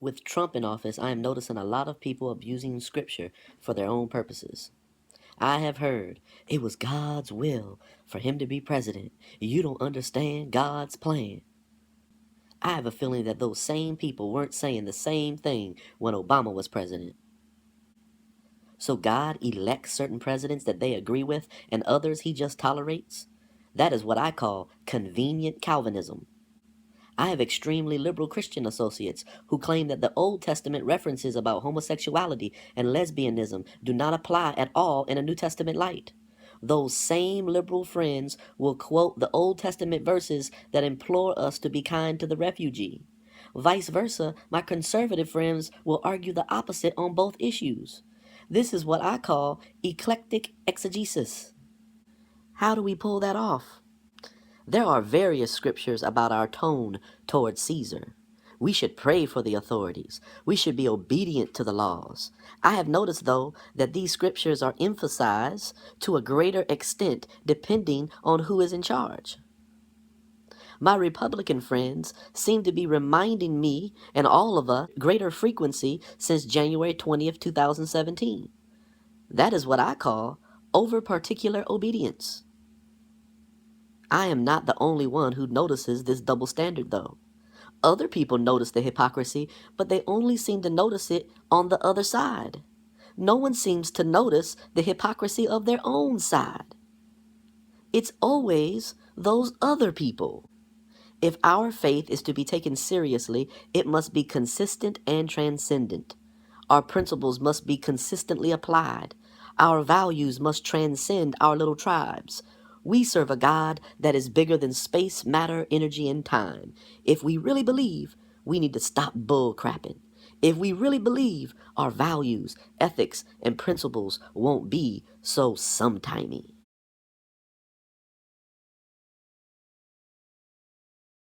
With Trump in office, I am noticing a lot of people abusing scripture for their own purposes. I have heard it was God's will for him to be president. You don't understand God's plan. I have a feeling that those same people weren't saying the same thing when Obama was president. So God elects certain presidents that they agree with and others he just tolerates? That is what I call convenient Calvinism. I have extremely liberal Christian associates who claim that the Old Testament references about homosexuality and lesbianism do not apply at all in a New Testament light. Those same liberal friends will quote the Old Testament verses that implore us to be kind to the refugee. Vice versa, my conservative friends will argue the opposite on both issues. This is what I call eclectic exegesis. How do we pull that off? There are various scriptures about our tone towards Caesar. We should pray for the authorities. We should be obedient to the laws. I have noticed, though, that these scriptures are emphasized to a greater extent depending on who is in charge. My Republican friends seem to be reminding me and all of us greater frequency since January 20th, 2017. That is what I call over-particular obedience. I am not the only one who notices this double standard, though. Other people notice the hypocrisy, but they only seem to notice it on the other side. No one seems to notice the hypocrisy of their own side. It's always those other people. If our faith is to be taken seriously, it must be consistent and transcendent. Our principles must be consistently applied. Our values must transcend our little tribes. We serve a God that is bigger than space, matter, energy, and time. If we really believe, we need to stop bull crapping. If we really believe, our values, ethics, and principles won't be so sometimey.